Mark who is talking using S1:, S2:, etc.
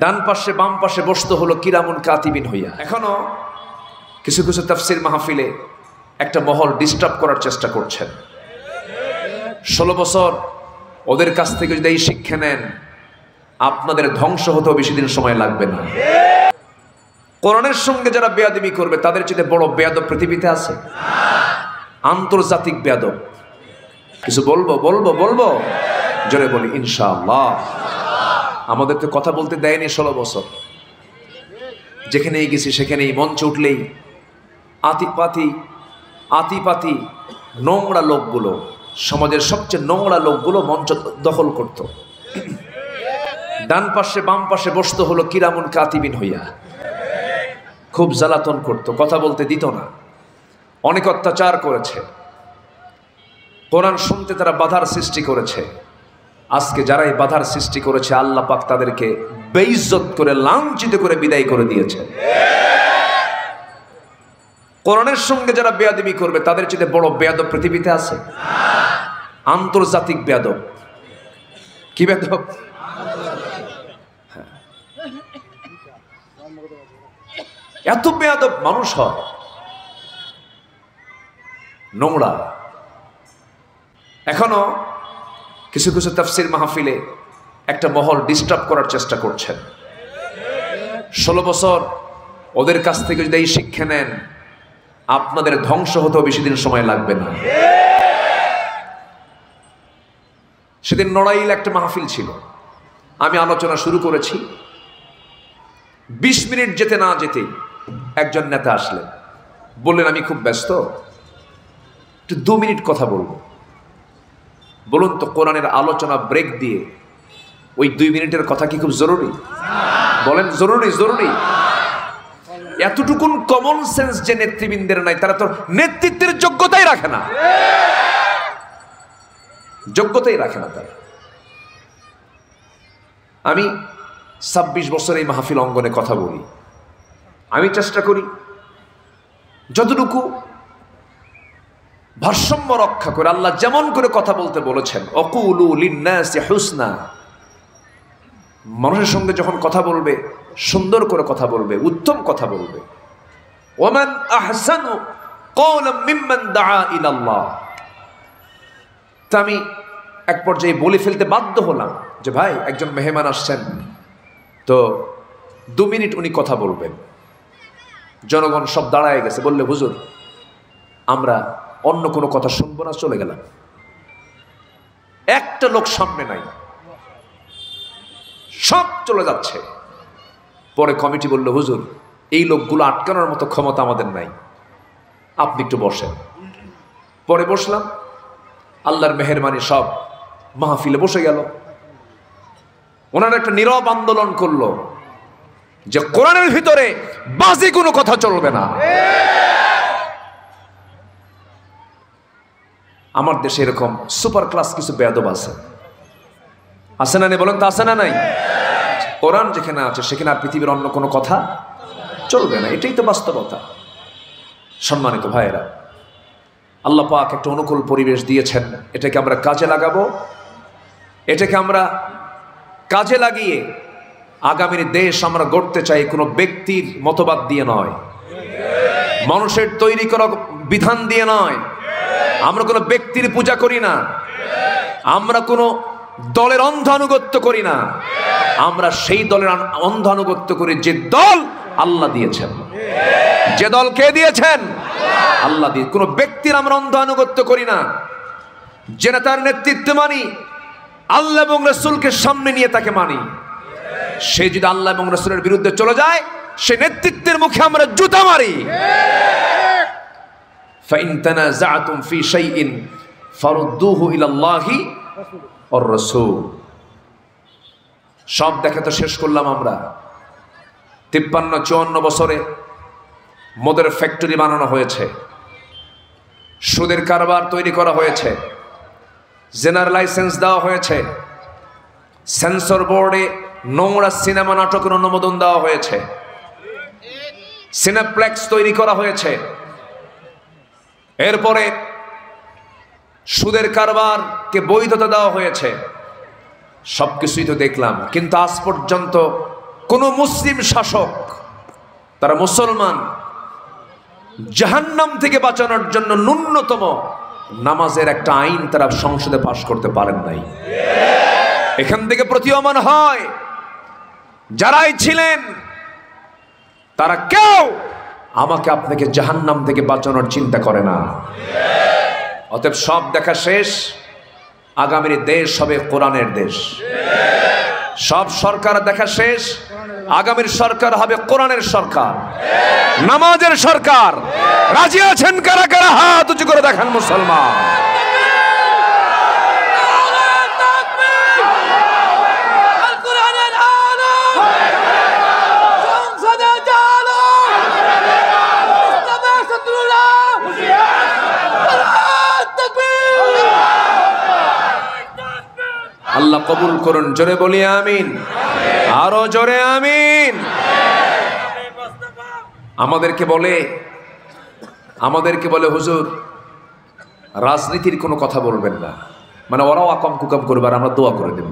S1: ডান পাশে বাম পাশে বসতে হলো কিরামুন কাতিবিন হইয়া। এখনো কিছু কিছু তাফসির মাহফিলে একটা মহল ডিস্টার্ব করার চেষ্টা করছেন। 16 বছর ওদের কাছ থেকে যদি এই শিক্ষা নেন, আপনাদের ধ্বংস হতেও বেশি দিন সময় লাগবে না। কোরআনের সঙ্গে যারা বেয়াদবি করবে তাদের চেয়ে বড় বেয়াদব পৃথিবীতে আছে? আন্তর্জাতিক বেয়াদব। কিছু বলবো জোরে বলি ইনশাআল্লাহ। আমাদের তো কথা বলতে দেয়নি 16 বছর। যেখানেই গেছি সেখানেই মঞ্চে উঠলেই আতিপাতি নোংরা লোকগুলো, সমাজের সবচেয়ে নোংরা লোকগুলো মঞ্চ দখল করত। ডান পাশে বাম পাশে বসতে হলো কিরামুন কাতিবিন হইয়া। খুব জ্বালাতন করত, কথা বলতে দিত না, অনেক অত্যাচার করেছে, কোরআন শুনতে তারা বাধার সৃষ্টি করেছে। আজকে যারা এই বাধার সৃষ্টি করেছে আল্লাহ পাক তাদেরকে বেইজ্জত করে লাঞ্ছিত করে বিদায় করে দিয়েছে। কোরআনের সঙ্গে যারা বেয়াদবি করবে তাদের চেয়ে বড় বেয়াদব পৃথিবীতে আছে? আন্তর্জাতিক বেয়াদব। কি বেয়াদব? এত বেয়াদব মানুষ হয়, নোংরা। এখনো কিছু কিছু তাফসির মাহফিলে একটা মহল ডিস্টার্ব করার চেষ্টা করছেন। 16 বছর ওদের কাছ থেকে যদি এই শিক্ষা নেন, আপনাদের ধ্বংস হতেও বেশি দিন সময় লাগবে না। সেদিন নড়াইল একটা মাহফিল ছিল, আমি আলোচনা শুরু করেছি। 20 মিনিট যেতে না যেতেই একজন নেতা আসলেন, বললেন আমি খুব ব্যস্ত, একটু 2 মিনিট কথা বলবো। বলুন তো, কোরআনের আলোচনা ব্রেক দিয়ে ওই 2 মিনিটের কথা কি খুব জরুরি? বলেন জরুরি? এতটুকুন কমন সেন্স যে নেতৃবৃন্দের নাই, তারা তো নেতৃত্বের যোগ্যতাই রাখে না, তারা। আমি 26 বছর এই মাহফিল অঙ্গনে কথা বলি। আমি চেষ্টা করি যতটুকু ভারসাম্য রক্ষা করে, আল্লাহ যেমন করে কথা বলতে বলেছেন, অকুলু লিন্নাসি হুসনা, মানুষের সঙ্গে যখন কথা বলবে সুন্দর করে কথা বলবে, উত্তম কথা বলবে। ওমান আহসানু কওলাম মিম্মান দাআ ইলাল্লাহ। তা আমি এক পর্যায়ে বলে ফেলতে বাধ্য হলাম যে ভাই, একজন মেহমান আসছেন, তো 2 মিনিট উনি কথা বলবেন। জনগণ সব দাঁড়ায় গেছে, বললে হুজুর আমরা অন্য কোনো কথা শুনবো না, চলে গেলাম। একটা লোক সামনে নাই, সব চলে যাচ্ছে। পরে কমিটি বলল হুজুর এই লোকগুলো আটকানোর মতো ক্ষমতা আমাদের নাই, আপনি একটু বসেন। পরে বসলাম, আল্লাহর মেহেরবানি সব মাহফিলে বসে গেল। ওনারা একটা নীরব আন্দোলন করলো যে কোরআনের ভিতরে বাজে কোনো কথা চলবে না। আমার দেশে এরকম সুপার ক্লাস কিছু বেয়াদব আছে না নেই? বলেন তো আছে না নাই? কোরআন যেখানে আছে সেখানে আর পৃথিবীর অন্য কোনো কথা চলবে না, এটাই তো বাস্তবতা। সম্মানিত ভাইয়েরা, আল্লাহ পাক একটা অনুকূল পরিবেশ দিয়েছেন, এটাকে আমরা কাজে লাগাবো। এটাকে আমরা কাজে লাগিয়ে আগামীর দেশ আমরা গড়তে চাই, কোনো ব্যক্তির মতবাদ দিয়ে নয়, মানুষের তৈরি করা বিধান দিয়ে নয়। আমরা কোনো ব্যক্তির পূজা করি না, আমরা কোনো দলের অন্ধ আনুগত্য করি না, আমরা সেই দলের অন্ধ আনুগত্য করি যে দল আল্লাহ দিয়েছেন। যে দল কে দিয়েছেন? আল্লাহ দিয়ে। কোনো ব্যক্তির আমরা অন্ধ আনুগত্য করি না। যে নেতার নেতৃত্ব মানি, আল্লাহ এবং রাসূলকে সামনে নিয়ে তাকে মানি। সে যদি আল্লাহ এবং রাসূলের বিরুদ্ধে চলে যায়, সে নেতৃত্বের মুখে আমরা জুতা মারি। ফাইন তানাযাতুম ফি শাইইন ফারুদ্দুহু ইলাল্লাহি ওয়ার রাসূল। সব দেখা তো শেষ করলাম আমরা। 53-54 বছরে মদের ফ্যাক্টরি বানানো হয়েছে, সুদের কারবার তৈরি করা হয়েছে, জেনার লাইসেন্স দেওয়া হয়েছে, সেন্সর বোর্ডে নোংরা সিনেমা নাটকের অনুমোদন দেওয়া হয়েছে, সিনেপ্লেক্স তৈরি করা হয়েছে। এরপরে সুদের কারবারকে বৈধতা দেওয়া হয়েছে। সবকিছুই তো দেখলাম, কিন্তু আজ পর্যন্ত কোনো মুসলিম শাসক, তারা মুসলমান, জাহান্নাম থেকে বাঁচানোর জন্য ন্যূনতম নামাজের একটা আইন তারা সংসদে পাশ করতে পারেন নাই। এখান থেকে প্রতীয়মান হয় যারাই ছিলেন তারা কেউ আমাকে আপনাকে জাহান্নাম থেকে বাঁচানোর চিন্তা করে না। অতএব সব দেখা শেষ, আগামীর দেশ হবে কোরআনের দেশ। সব সরকার দেখা শেষ, আগামীর সরকার হবে কোরআনের সরকার, নামাজের সরকার। রাজি আছেন কারা কারা? হাত উঁচু করে দেখান মুসলমান। আল্লাহ কবুল করুন, জোরে বলি আমিন, আরো জোরে আমিন। আমাদেরকে বলে হুজুর রাজনীতির কোনো কথা বলবেন না, মানে ওরাও আকাম কুকাম করবে আর আমরা দোয়া করে দেব।